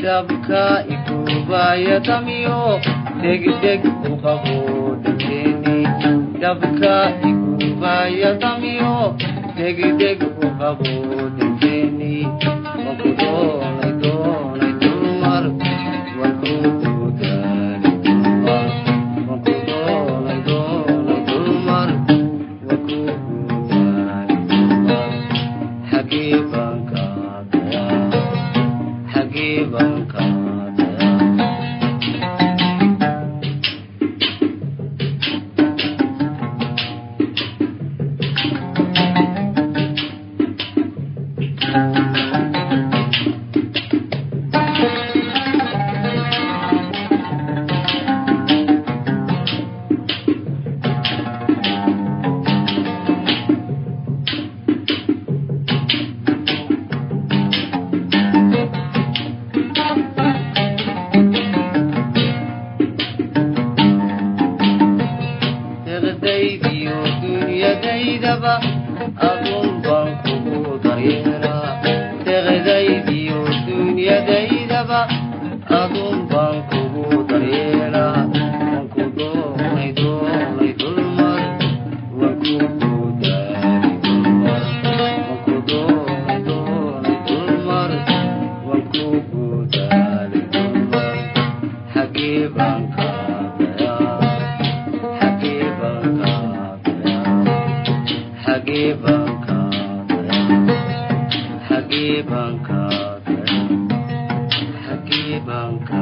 dabka ikubaya tamiyo degdeg u qabo dadkeeni dabka ikubaya tamiyo degdeg u qabo dadkeeni waku doonay dumar waku daali dumar waku doonay dumar waku daali dumar xagee baan ka xagee baan ka dunyadaydaba adun baan kugu daryeelaa deqdaydiyo dunyadaydaba adun baan kugu daryeelaa wanku doonay dulmar wanku daali dulmar wanku doonay dulmar wanku daali dulmar xagee baan ka xagee baan ka xagee baan ka xagee baan ka